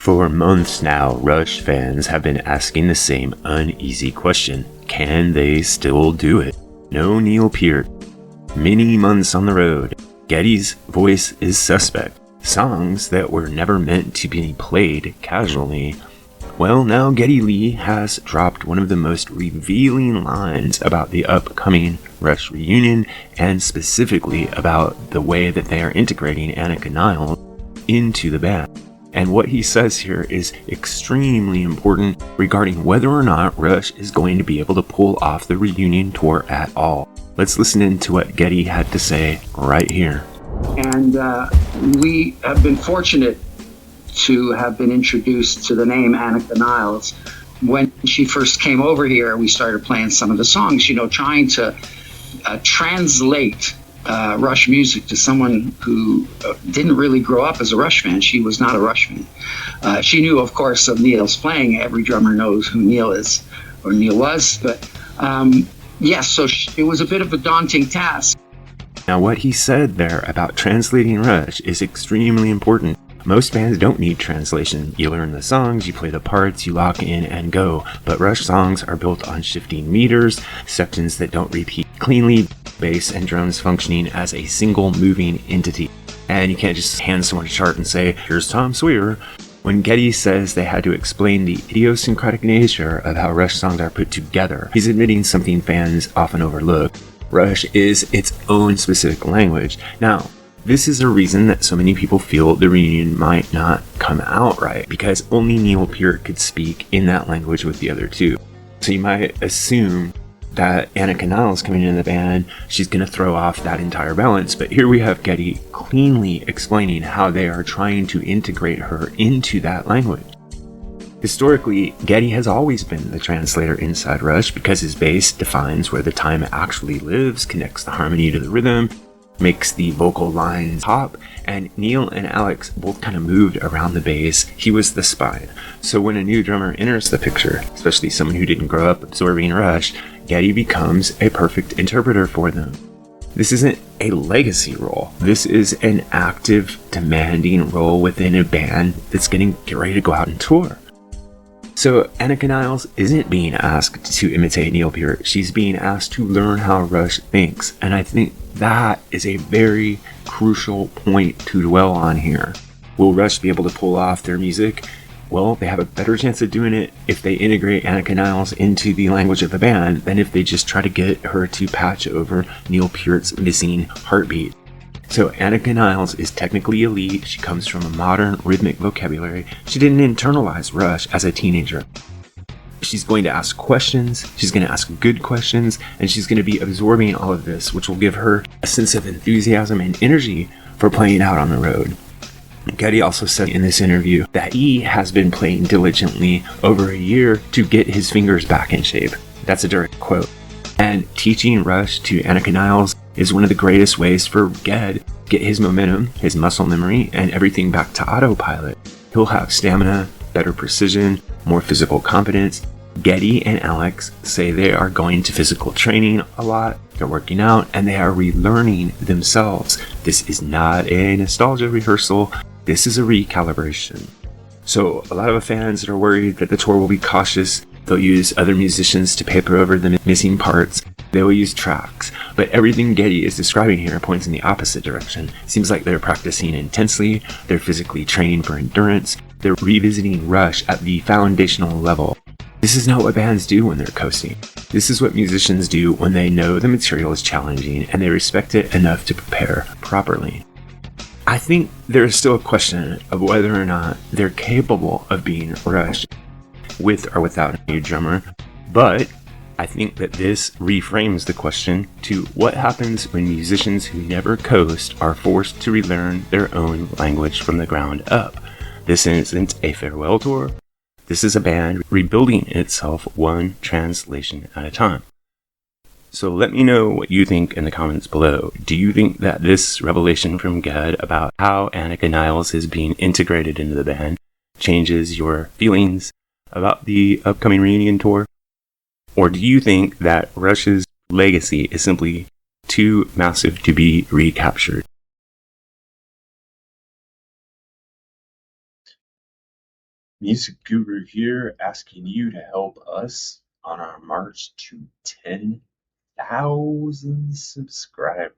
For months now, Rush fans have been asking the same uneasy question. Can they still do it? No Neil Peart. Many months on the road. Geddy's voice is suspect. Songs that were never meant to be played casually. Well, now Geddy Lee has dropped one of the most revealing lines about the upcoming Rush reunion, and specifically about the way that they are integrating Anika Nilles into the band. And what he says here is extremely important regarding whether or not Rush is going to be able to pull off the reunion tour at all. Let's listen into what Geddy had to say right here. And we have been fortunate to have been introduced to the name Anika Nilles. When she first came over here, we started playing some of the songs, trying to translate Rush music to someone who didn't really grow up as a Rush fan. She was not a Rush fan. She knew, of course, of Neil's playing. Every drummer knows who Neil is, or Neil was. But so it was a bit of a daunting task. Now, what he said there about translating Rush is extremely important. Most bands don't need translation. You learn the songs, you play the parts, you lock in and go. But Rush songs are built on shifting meters, sections that don't repeat cleanly, bass and drums functioning as a single moving entity. And you can't just hand someone a chart and say, here's Tom Sawyer. When Geddy says they had to explain the idiosyncratic nature of how Rush songs are put together, he's admitting something fans often overlook. Rush is its own specific language. Now, this is a reason that so many people feel the reunion might not come out right, because only Neil Peart could speak in that language with the other two. So you might assume that Anika Nilles coming in the band, she's going to throw off that entire balance. But here we have Geddy cleanly explaining how they are trying to integrate her into that language. Historically, Geddy has always been the translator inside Rush because his bass defines where the time actually lives, connects the harmony to the rhythm, makes the vocal lines pop, and Neil and Alex both kind of moved around the bass. He was the spine. So when a new drummer enters the picture, especially someone who didn't grow up absorbing Rush, Geddy becomes a perfect interpreter for them. This isn't a legacy role. This is an active, demanding role within a band that's getting ready to go out and tour. So Anika Nilles isn't being asked to imitate Neil Peart. She's being asked to learn how Rush thinks. And I think that is a very crucial point to dwell on here. Will Rush be able to pull off their music? Well, they have a better chance of doing it if they integrate Anika Nilles into the language of the band than if they just try to get her to patch over Neil Peart's missing heartbeat. So Anika Nilles is technically elite. She comes from a modern rhythmic vocabulary. She didn't internalize Rush as a teenager. She's going to ask questions, she's going to ask good questions, and she's going to be absorbing all of this, which will give her a sense of enthusiasm and energy for playing out on the road. Geddy also said in this interview that he has been playing diligently over a year to get his fingers back in shape. That's a direct quote. And teaching Rush to Anika Nilles is one of the greatest ways for Ged to get his momentum, his muscle memory, and everything back to autopilot. He'll have stamina, better precision, more physical confidence. Geddy and Alex say they are going to physical training a lot, they're working out, and they are relearning themselves. This is not a nostalgia rehearsal, this is a recalibration. So a lot of the fans that are worried that the tour will be cautious, they'll use other musicians to paper over the missing parts. They will use tracks. But everything Geddy is describing here points in the opposite direction. Seems like they're practicing intensely, they're physically training for endurance, they're revisiting Rush at the foundational level. This is not what bands do when they're coasting. This is what musicians do when they know the material is challenging and they respect it enough to prepare properly. I think there is still a question of whether or not they're capable of being Rush with or without a new drummer, but I think that this reframes the question to what happens when musicians who never coast are forced to relearn their own language from the ground up. This isn't a farewell tour. This is a band rebuilding itself one translation at a time. So let me know what you think in the comments below. Do you think that this revelation from Ged about how Anika Nilles is being integrated into the band changes your feelings about the upcoming reunion tour? Or do you think that Rush's legacy is simply too massive to be recaptured? Music Guru here, asking you to help us on our march to 10,000 subscribers.